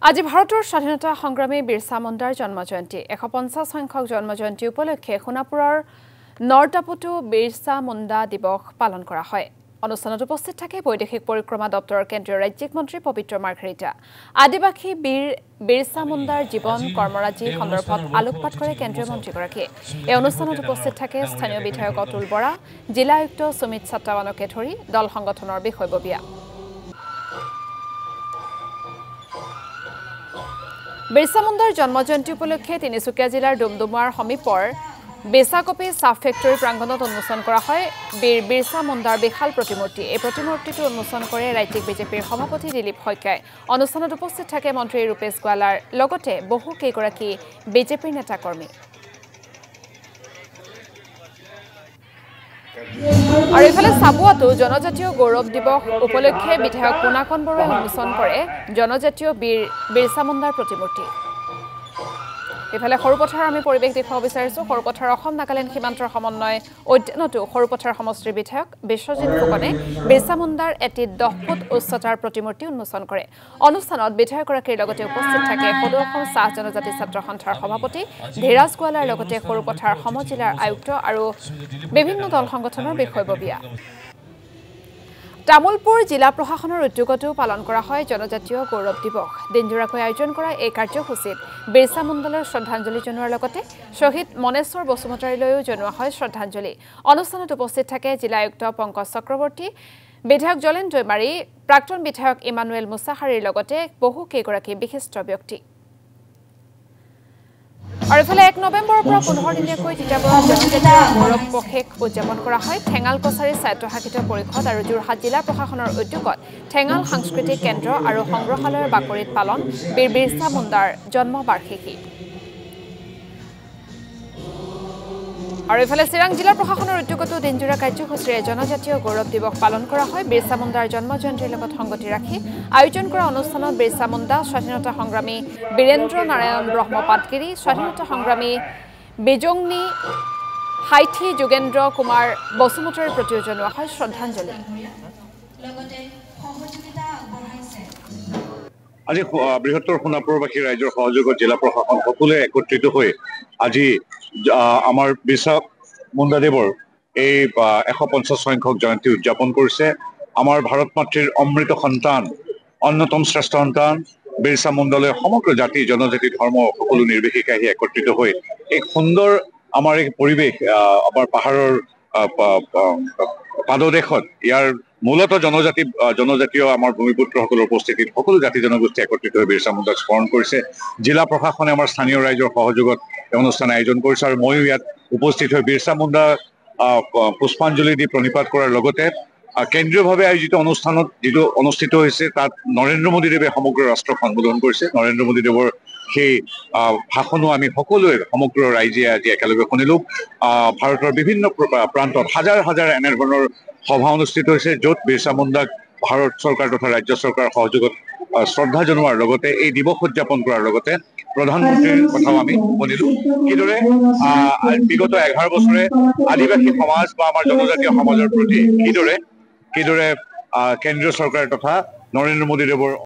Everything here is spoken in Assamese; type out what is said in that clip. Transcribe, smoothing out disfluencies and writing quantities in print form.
আজি ভাৰতৰ স্বাধীনতা সংগ্ৰামী বিৰছা মুণ্ডাৰ জন্মজয়ন্তী 150 সংখ্যক জন্মজয়ন্তী উপলক্ষে সোণাপুৰৰ নৰটাপুটো বিৰছা মুণ্ডা দিৱস পালন কৰা হয়। অনুষ্ঠানত উপস্থিত থাকে বৈদেশিক পৰিক্ৰমা দপ্তৰৰ কেন্দ্ৰীয় ৰাজ্যিক মন্ত্ৰী পবিত্ৰ মাৰ্ঘেৰিটা। আদিবাসী বিৰছা মুণ্ডাৰ জীৱন কৰ্মৰাজি সন্দৰ্ভত আলোকপাত কৰে কেন্দ্ৰীয় মন্ত্ৰীগৰাকীয়ে। এই অনুষ্ঠানত উপস্থিত থাকে স্থানীয় বিধায়ক অতুল বৰা, জিলা আয়ুক্ত সুমিত চাট্টাৱানকে ধৰি দল সংগঠনৰ বিষয়ববীয়া। বিৰছা মুণ্ডাৰ জন্মজয়ন্তী উপলক্ষে তিনিচুকীয়া জিলাৰ ডুমডুমাৰ সমীপৰ বেচাকপি চাহ ফেক্টৰী প্ৰাংগণত উন্মোচন কৰা হয় বিৰছা মুণ্ডাৰ বিশাল প্ৰতিমূৰ্তি। এই প্ৰতিমূৰ্তিটো উন্মোচন কৰে ৰাজ্যিক বিজেপিৰ সভাপতি দিলীপ শইকীয়াই। অনুষ্ঠানত উপস্থিত থাকে মন্ত্ৰী ৰূপেশ গোৱালাৰ লগতে বহু কেইগৰাকী বিজেপিৰ নেতাকৰ্মী। আৰু ইফালে চাবুৱাতো জনজাতীয় গৌৰৱ দিৱস উপলক্ষে বিধায়ক পুনাকন বৰুৱাই উন্মোচন কৰে জনজাতীয় বিৰছা মুণ্ডাৰ প্ৰতিমূৰ্তি। ইফালে সৰুপথাৰ আমি পৰিৱেশ দেখুৱাব বিচাৰিছোঁ। সৰুপথাৰ অসম নাগালেণ্ড সীমান্তৰ সমন্বয় উদ্যানতো সৰুপথাৰ সমষ্টিৰ বিধায়ক বিশ্বজিৎ ফুকনে বিৰছা মুণ্ডাৰ এটি 10 ফুট উচ্চতাৰ প্ৰতিমূৰ্তি উন্মোচন কৰে। অনুষ্ঠানত বিধায়কগৰাকীৰ লগতে উপস্থিত থাকে সদৌ অসম চাহ জনজাতি ছাত্ৰ সন্থাৰ সভাপতি ধীৰাজ গোৱালাৰ লগতে সৰুপথাৰ সমজিলাৰ আয়ুক্ত আৰু বিভিন্ন দল সংগঠনৰ বিষয়ববীয়া। তামুলপুৰ জিলা প্ৰশাসনৰ উদ্যোগতো পালন কৰা হয় জনজাতীয় গৌৰৱ দিৱস। দিনজোৰাকৈ আয়োজন কৰা এই কাৰ্যসূচীত বিৰছা মুণ্ডালৈ শ্ৰদ্ধাঞ্জলি জনোৱাৰ লগতে শ্বহীদ মনেশ্বৰ বসুমতাৰীলৈও জনোৱা হয় শ্ৰদ্ধাঞ্জলি। অনুষ্ঠানত উপস্থিত থাকে জিলা আয়ুক্ত পংকজ চক্ৰৱৰ্তী, বিধায়ক জলেন দৈমাৰী, প্ৰাক্তন বিধায়ক ইমানুৱেল মুছাহাৰীৰ লগতে বহু কেইগৰাকী বিশিষ্ট ব্যক্তি। আৰু ইফালে 1 নৱেম্বৰৰ পৰা 15 দিনীয়াকৈ তিতাবৰত জনজাতীয় গৌৰৱ পষেক উদযাপন কৰা হয়। ঠেঙাল কছাৰী স্বায়ত্তশাসিত পৰিষদ আৰু যোৰহাট জিলা প্ৰশাসনৰ উদ্যোগত ঠেঙাল সাংস্কৃতিক কেন্দ্ৰ আৰু সংগ্ৰহালয়ৰ বাকৰিত পালন বিৰছা মুণ্ডাৰ জন্মবাৰ্ষিকী। আৰু ইফালে চিৰাং জিলা প্ৰশাসনৰ উদ্যোগতো দিনজোৰা কাৰ্যসূচীৰে জনজাতীয় গৌৰৱ দিৱস পালন কৰা হয়। বিৰছা মুণ্ডাৰ জন্মজয়ন্তীৰ লগত সংগতি ৰাখি আয়োজন কৰা অনুষ্ঠানত বিৰছা মুণ্ডা, স্বাধীনতা সংগ্ৰামী বীৰেন্দ্ৰ নাৰায়ণ ব্ৰহ্ম পাটগিৰি, স্বাধীনতা সংগ্ৰামী বিজংনী হাইথি যোগেন্দ্ৰ কুমাৰ বসুমতাৰীৰ প্ৰতিও জনোৱা হয় শ্ৰদ্ধাঞ্জলি। আজি বৃহত্তৰ সোণাপুৰবাসী ৰাইজৰ সহযোগত জিলা প্ৰশাসন সকলোৱে একত্ৰিত হৈ আজি আমাৰ বিৰছা মুণ্ডাদেৱৰ এই 150 সংখ্যক জয়ন্তী উদযাপন কৰিছে। আমাৰ ভাৰত মাতৃৰ অমৃত সন্তান, অন্যতম শ্ৰেষ্ঠ সন্তান বিৰছা মুণ্ডালৈ সমগ্ৰ জাতি জনজাতি ধৰ্ম সকলো নিৰ্বিশেষে আহি একত্ৰিত হৈ এক সুন্দৰ আমাৰ এই পৰিৱেশ, আমাৰ পাহাৰৰ পাদদেশত ইয়াৰ মূলত জনজাতীয় আমাৰ ভূমিপুত্ৰসকলৰ উপস্থিতিত সকলো জাতি জনগোষ্ঠী একত্ৰিত হৈ বিৰছা মুণ্ডাক স্মৰণ কৰিছে। জিলা প্ৰশাসনে আমাৰ স্থানীয় ৰাইজৰ সহযোগত এই অনুষ্ঠান আয়োজন কৰিছে আৰু ময়ো ইয়াত উপস্থিত হৈ বিৰছা মুণ্ডা পুষ্পাঞ্জলি দি প্ৰণিপাত কৰাৰ লগতে কেন্দ্ৰীয়ভাৱে আয়োজিত অনুষ্ঠানত যিটো অনুষ্ঠিত হৈছে তাত নৰেন্দ্ৰ মোদীদেৱে সমগ্ৰ ৰাষ্ট্ৰক সম্বোধন কৰিছে। নৰেন্দ্ৰ মোদীদেৱৰ সেই ভাষণো আমি সকলোৱে সমগ্ৰ ৰাইজে আজি একেলগে শুনিলো। ভাৰতৰ বিভিন্ন প্ৰান্তত হাজাৰ হাজাৰ এনেধৰণৰ সভা অনুষ্ঠিত হৈছে য'ত বিৰছা মুণ্ডাক ভাৰত চৰকাৰ তথা ৰাজ্য চৰকাৰৰ সহযোগত শ্ৰদ্ধা জনোৱাৰ লগতে এই দিৱস উদযাপন কৰাৰ লগতে প্ৰধানমন্ত্ৰীৰ কথাও আমি শুনিলো। কিদৰে বিগত 11 বছৰে আদিবাসী সমাজ বা আমাৰ জনজাতীয় সমাজৰ প্ৰতি কিদৰে কেন্দ্ৰীয় চৰকাৰ তথা নৰেন্দ্ৰ মোদীদেৱৰ